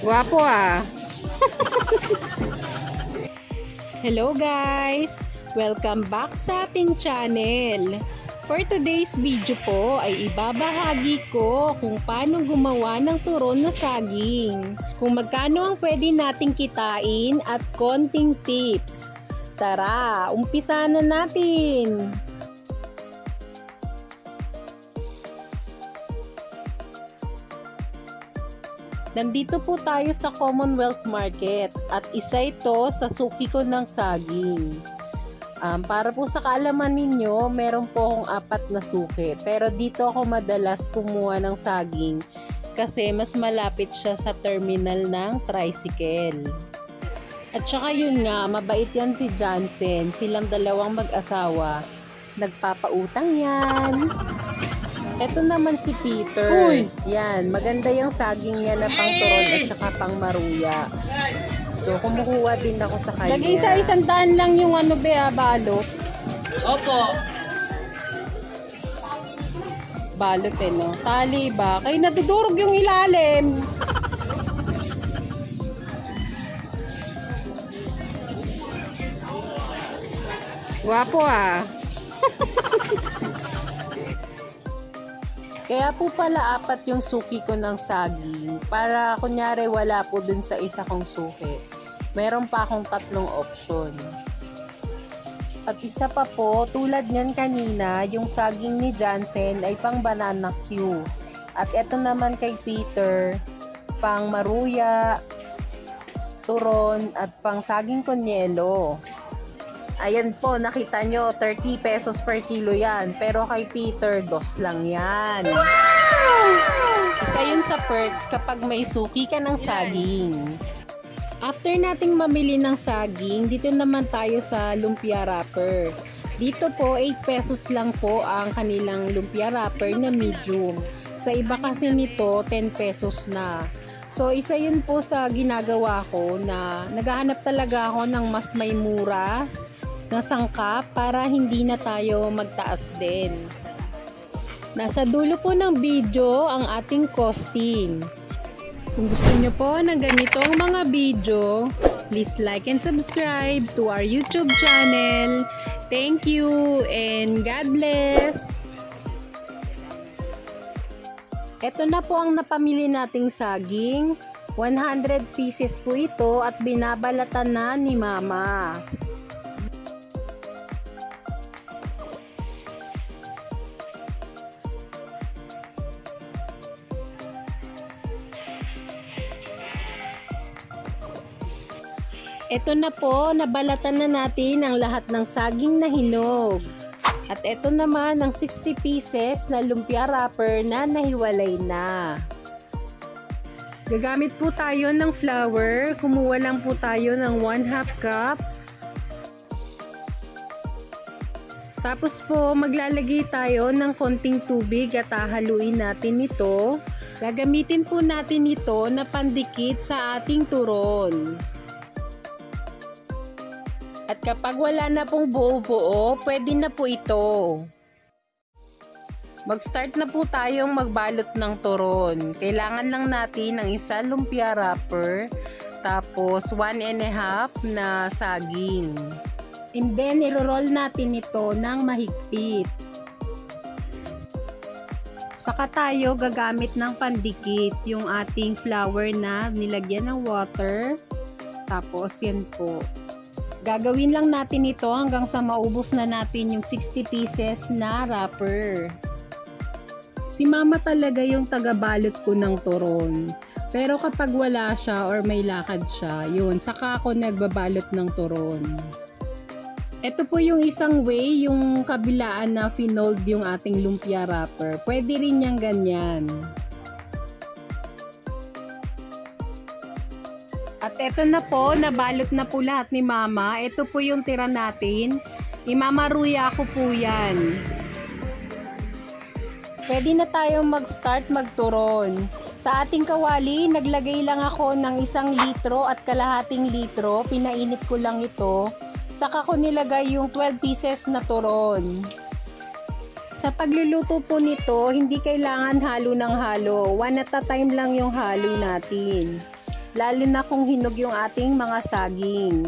Gwapo ah. Hello guys! Welcome back sa ating channel. For today's video po ay ibabahagi ko kung paano gumawa ng turon na saging. Kung magkano ang pwede nating kitain at konting tips. Tara, umpisa na natin! Nandito po tayo sa Commonwealth Market at isa ito sa suki ko ng saging. Para po sa kaalaman ninyo, meron po akong 4 na suki. Pero dito ako madalas kumuha ng saging kasi mas malapit siya sa terminal ng tricycle. At saka yun nga, mabait yan si Johnson. Silang dalawang mag-asawa. Nagpapautang yan. Ito naman si Peter. Uy! Yan, maganda yung saging niya na pang turon at saka pang maruya. So, kumukuha din ako sa kanya. Lagi sa 100 lang yung balot. Opo. Balot no? Tali ba? Kaya nadudurog yung ilalim. Gwapo ah. Kaya po pala 4 yung suki ko ng saging. Para kunyari wala po dun sa isa kong suki. Meron pa akong 3 option. At isa pa po, tulad nyan kanina, yung saging ni Johnson ay pang banana Q. At ito naman kay Peter, pang maruya, turon, at pang saging konyelo. Ayan po, nakita nyo, 30 pesos per kilo yan. Pero kay Peter, 2 lang yan. Wow! Isa yun sa perks kapag may suki ka ng saging. After nating mamili ng saging, dito naman tayo sa lumpia wrapper. Dito po, 8 pesos lang po ang kanilang lumpia wrapper na medium. Sa iba kasi nito, 10 pesos na. So, isa yun po sa ginagawa ko na naghahanap talaga ako ng mas may mura na sangkap para hindi na tayo magtaas din. Nasa dulo po ng video ang ating costing. Kung gusto nyo po ng ganitong mga video, please like and subscribe to our YouTube channel. Thank you and God bless! Ito na po ang napamili nating saging. 100 pieces po ito at binabalatan na ni Mama. Ito na po, nabalatan na natin ang lahat ng saging na hinog. At ito naman ang 60 pieces na lumpia wrapper na nahiwalay na. Gagamit po tayo ng flour. Kumuha lang po tayo ng 1/2 cup. Tapos po, maglalagay tayo ng konting tubig at hahaluin natin ito. Gagamitin po natin ito na pandikit sa ating turon. At kapag wala na pong buo-buo, pwede na po ito. Mag-start na po tayong magbalot ng turon. Kailangan lang natin ng isa lumpia wrapper, tapos 1½ na saging. And then, iro-roll natin ito ng mahigpit. Saka tayo gagamit ng pandikit, yung ating flour na nilagyan ng water. Tapos, yan po. Gagawin lang natin ito hanggang sa maubos na natin yung 60 pieces na wrapper. Si Mama talaga yung tagabalot ko ng turon. Pero kapag wala siya or may lakad siya, yun, saka ako nagbabalot ng turon. Ito po yung isang way, yung kabilaan na finold yung ating lumpia wrapper. Pwede rin yang ganyan. At eto na po, nabalot na po lahat ni Mama. Ito po yung tira natin. Imamaruya ko po yan. Pwede na tayong mag-start magturon. Sa ating kawali, naglagay lang ako ng 1 litro at kalahating litro. Pinainit ko lang ito. Saka ko nilagay yung 12 pieces na turon. Sa pagluluto po nito, hindi kailangan halo ng halo. 1 at a time lang yung halo natin. lalo na kung hinog yung ating mga saging.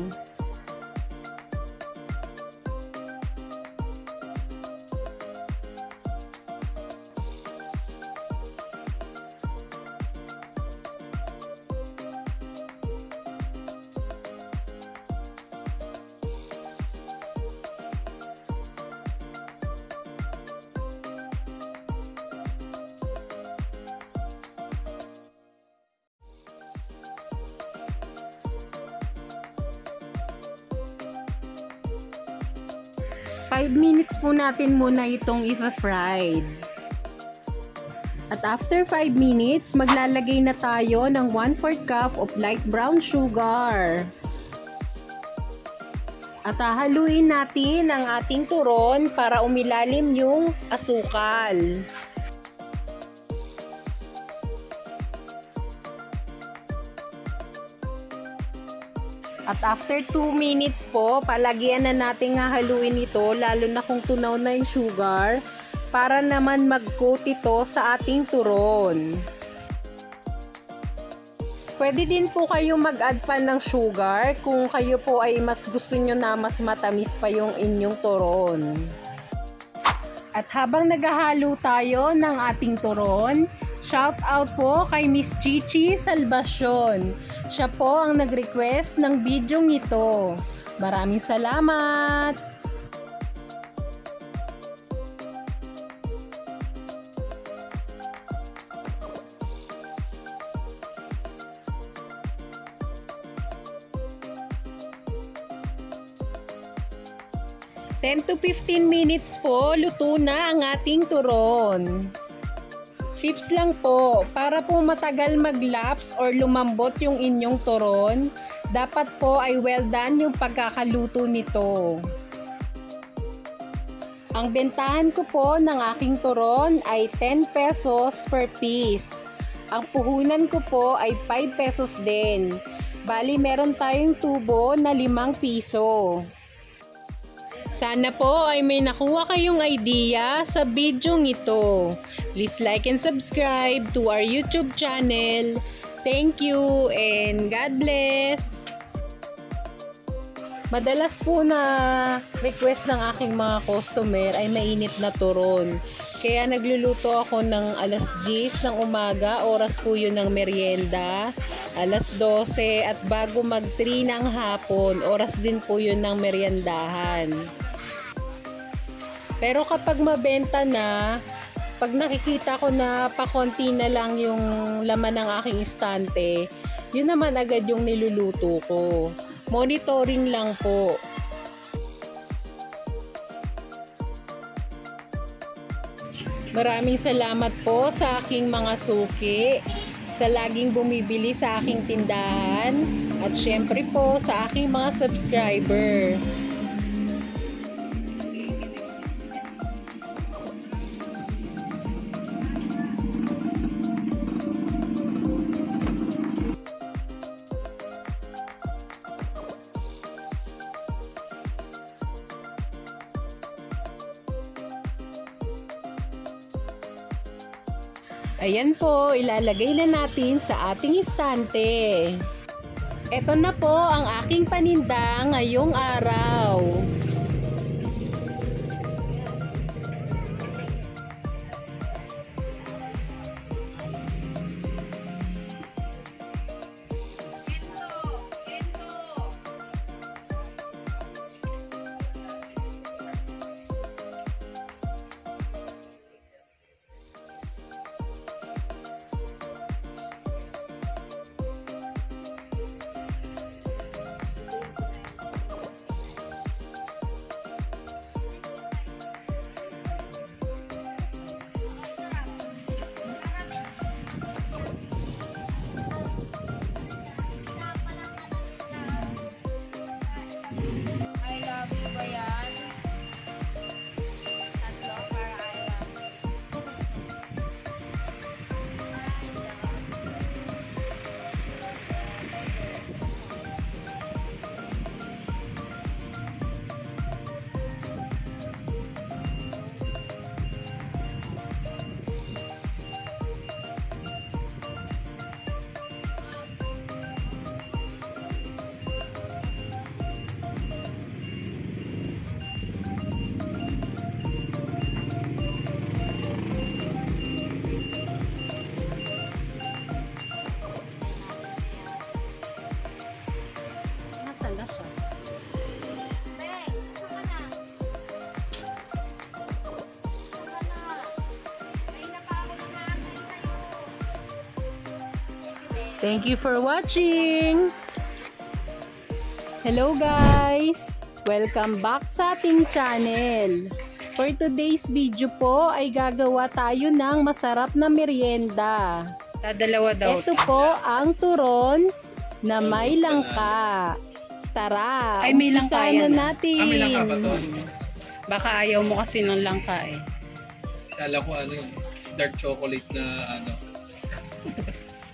Five minutes po natin muna itong i-fried. At after 5 minutes, maglalagay na tayo ng 1/4 cup of light brown sugar. At hahaluin natin ang ating turon para umilalim yung asukal. At after 2 minutes po, palagyan na natin hahaluin ito, lalo na kung tunaw na yung sugar, para naman mag-coat ito sa ating turon. Pwede din po kayo mag-add pa ng sugar kung kayo po ay mas gusto nyo na mas matamis pa yung inyong turon. At habang naghahalo tayo ng ating turon, shout out po kay Miss Chichi Salvacion. Siya po ang nag-request ng video ito. Maraming salamat! Ten to 15 minutes po, luto na ang ating turon. Tips lang po, para po matagal mag-lapse or lumambot yung inyong turon, dapat po ay well done yung pagkakaluto nito. Ang bentahan ko po ng aking turon ay 10 pesos per piece. Ang puhunan ko po ay 5 pesos din. Bali meron tayong tubo na 5 piso. Sana po ay may nakuha kayong idea sa video ito. Please like and subscribe to our YouTube channel. Thank you and God bless! Madalas po na request ng aking mga customer ay mainit na turon. Kaya nagluluto ako ng alas 10 ng umaga, oras po yun ng merienda. Alas 12 at bago mag 3 ng hapon, oras din po yun ng meriendahan. Pero kapag mabenta na, pag nakikita ko na pakonti na lang yung laman ng aking istante, yun naman agad yung niluluto ko. Monitoring lang po. Maraming salamat po sa aking mga suki, sa laging bumibili sa aking tindahan, at syempre po sa aking mga subscriber. Ayan po, ilalagay na natin sa ating istante. Ito na po ang aking paninda ngayong araw. Thank you for watching! Hello guys! Welcome back sa ating channel. For today's video po ay gagawa tayo ng masarap na merienda. Dalawa daw. Ito po ang turon na may langka. Tara, Ay, may langka umpisahan yan. na natin. May langka pa to. Baka ayaw mo kasi ng langka eh. Kala ko ano, dark chocolate na ano.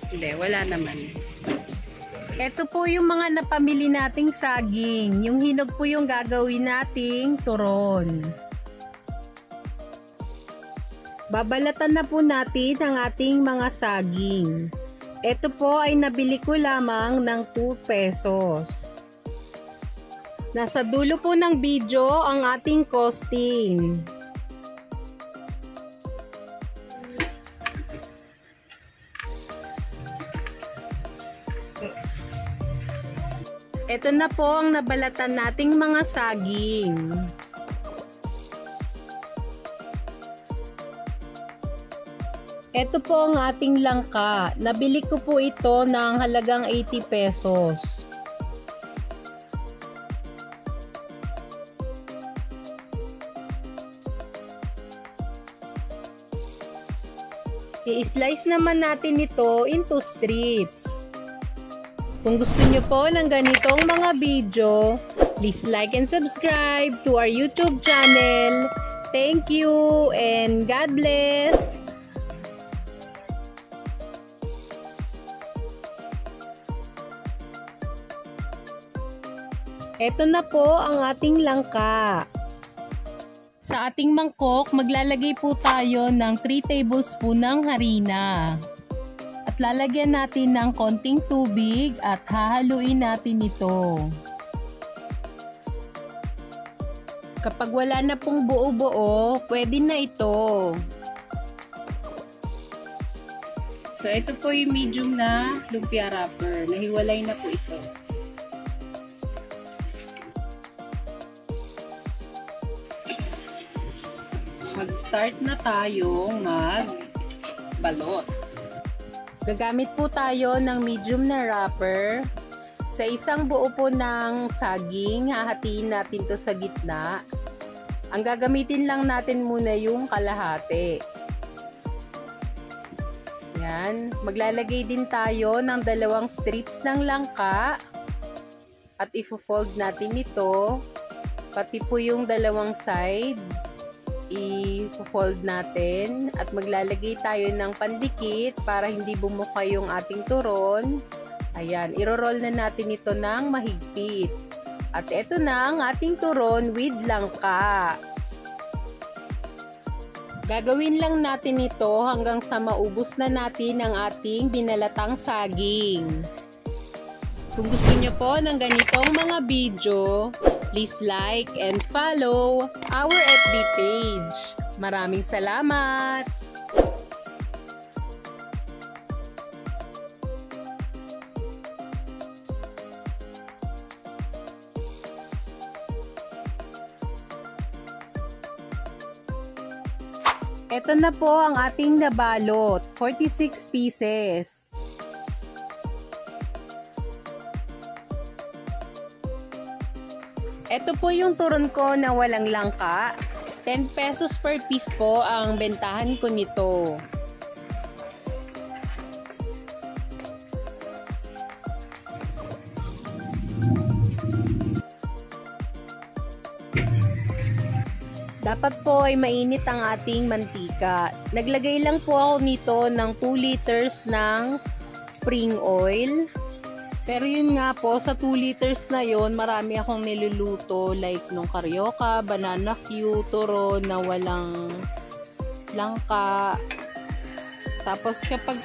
Hindi, wala naman. Ito po yung mga napamili nating saging. Yung hinog po yung gagawin nating turon. Babalatan na po natin ang ating mga saging. Ito po ay nabili ko lamang ng 2 pesos. Nasa dulo po ng video ang ating costing. Ito na po ang nabalatan nating mga saging. Ito po ang ating langka. Nabili ko po ito ng halagang 80 pesos. I-slice naman natin ito into strips. Kung gusto nyo po ng ganitong mga video, please like and subscribe to our YouTube channel. Thank you and God bless! Ito na po ang ating langka. Sa ating mangkok, maglalagay po tayo ng 3 tablespoon ng harina. At lalagyan natin ng konting tubig at hahaluin natin ito. Kapag wala na pong buo-buo, pwede na ito. So ito po yung medium na lumpia wrapper. Nahiwalay na po ito. Mag-start na tayong magbalot. Gagamit po tayo ng medium na wrapper. Sa isang buo po ng saging, hahatiin natin to sa gitna. Ang gagamitin lang natin muna yung kalahati. Yan. Maglalagay din tayo ng 2 strips ng langka. At ifo-fold natin ito. Pati po yung 2 side. I-fold natin at maglalagay tayo ng pandikit para hindi bumuka yung ating turon. Ayan, iro-roll na natin ito ng mahigpit. At ito na ang ating turon with langka. Gagawin lang natin ito hanggang sa maubos na natin ang ating binalatang saging. Kung gusto nyo po ng ganitong mga video, please like and follow our FB page. Maraming salamat! Ito na po ang ating nabalot, 46 pieces. Ito po yung turon ko na walang langka. 10 pesos per piece po ang bentahan ko nito. Dapat po ay mainit ang ating mantika. Naglagay lang po ako nito ng 2 liters ng spring oil. Pero yun nga po, sa 2 liters na yon marami akong niluluto like nung karyoka, banana Q, turon na walang langka. Tapos kapag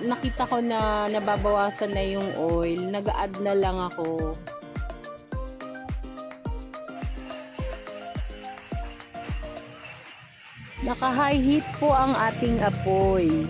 nakita ko na nababawasan na yung oil, nag-add na lang ako. Naka-high heat po ang ating apoy.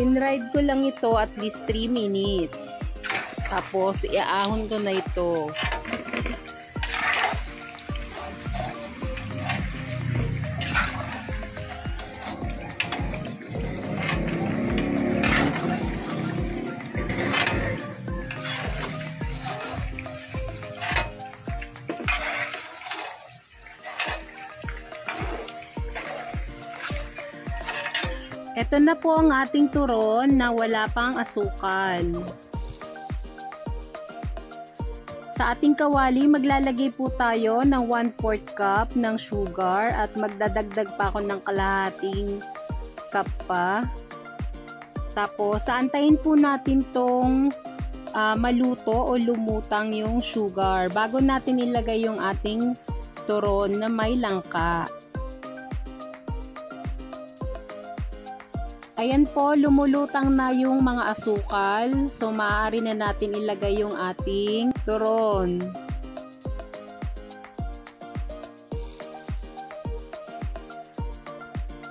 Tinride ko lang ito at least 3 minutes. Tapos, iaahon ko na ito. Ito na po ang ating turon na wala pang asukal. Sa ating kawali, maglalagay po tayo ng 1/4 cup ng sugar at magdadagdag pa ako ng kalahating cup pa. Tapos, aantayin po natin tong maluto o lumutang yung sugar bago natin ilagay yung ating turon na may langka. Ayan po, lumulutang na yung mga asukal. So, maaari na natin ilagay yung ating turon.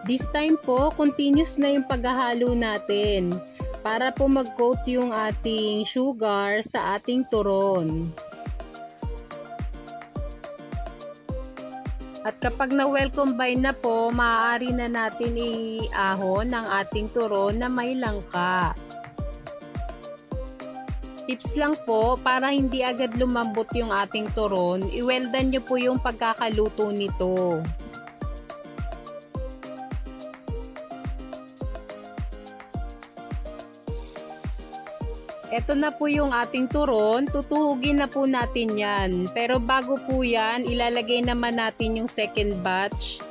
This time po, continuous na yung paghahalo natin para po mag-coat yung ating sugar sa ating turon. At kapag na-well combine na po, maaari na natin iahon ang ating turon na may langka. Tips lang po, para hindi agad lumambot yung ating turon, i-weldan nyo po yung pagkakaluto nito. Ito na po yung ating turon, tutuhugin na po natin yan. Pero bago po yan, ilalagay naman natin yung second batch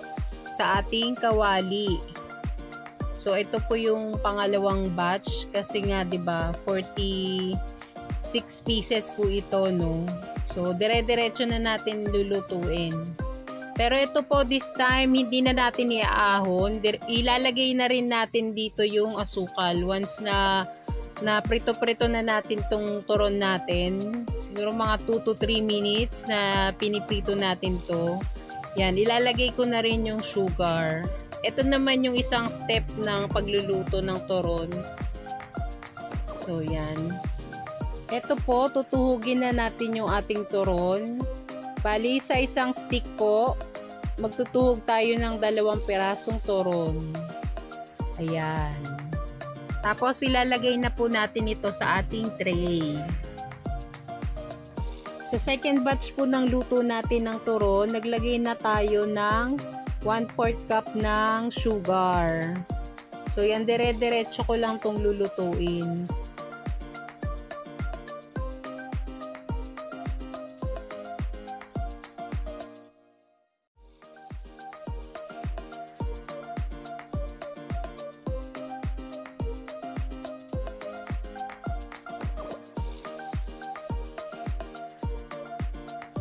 sa ating kawali. So ito po yung pangalawang batch kasi nga 'di ba 46 pieces po ito, no. So dire-diretso na natin lulutuin. Pero ito po this time hindi na natin iaahon, ilalagay na rin natin dito yung asukal once na prito-prito na natin tong turon natin. Siguro mga 2 to 3 minutes na piniprito natin to. Yan, ilalagay ko na rin yung sugar. Ito naman yung isang step ng pagluluto ng turon. So, yan. Ito po, tutuhugin na natin yung ating turon. Bali, sa isang stick po, magtutuhog tayo ng 2 pirasong turon. Ayan. Tapos ilalagay na po natin ito sa ating tray. Sa second batch po ng luto natin ng turon, naglagay na tayo ng 1/4 cup ng sugar. So yan, dire-diretso ko lang tong lulutuin.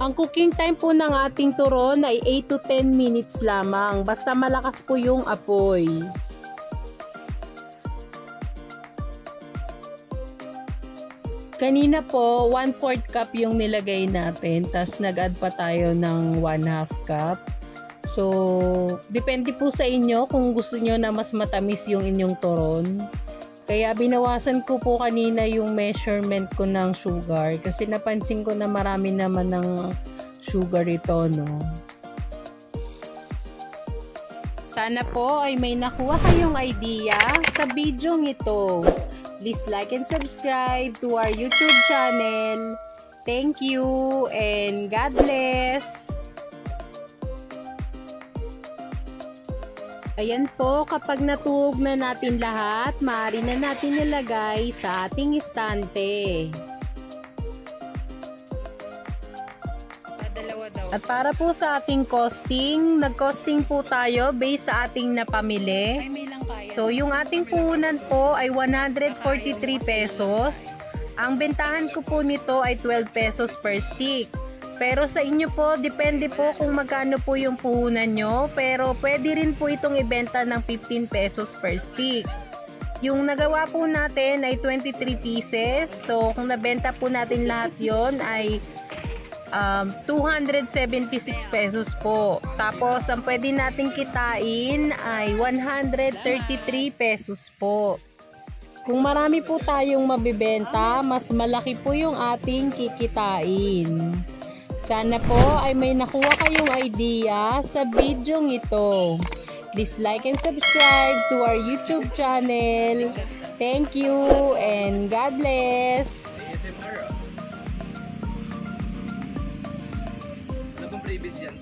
Ang cooking time po ng ating turon ay 8 to 10 minutes lamang. Basta malakas po yung apoy. Kanina po, 1/4 cup yung nilagay natin. Tas nag-add pa tayo ng 1/2 cup. So, depende po sa inyo kung gusto nyo na mas matamis yung inyong turon. Kaya binawasan ko po kanina yung measurement ko ng sugar kasi napansin ko na marami naman ng sugar ito, no. Sana po ay may nakuha kayong idea sa video ito. Please like and subscribe to our YouTube channel. Thank you and God bless! Ayan po, kapag natuhog na natin lahat, maaari na natin nilagay sa ating istante. At para po sa ating costing, nag-costing po tayo based sa ating napamili. So, yung ating puhunan po ay 143 pesos. Ang bentahan ko po nito ay 12 pesos per stick. Pero sa inyo po, depende po kung magkano po yung puhunan nyo. Pero pwede rin po itong ibenta ng 15 pesos per stick. Yung nagawa po natin ay 23 pieces. So kung nabenta po natin lahat yon ay 276 pesos po. Tapos ang pwede natin kitain ay 133 pesos po. Kung marami po tayong mabibenta, mas malaki po yung ating kikitain. Sana po ay may nakuha kayong idea sa video ito. Please like and subscribe to our YouTube channel. Thank you and God bless. ASMR. Ano bang previous yan?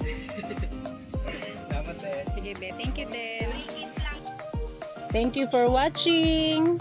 Dapat eh. Sige, thank you din. Thank you for watching.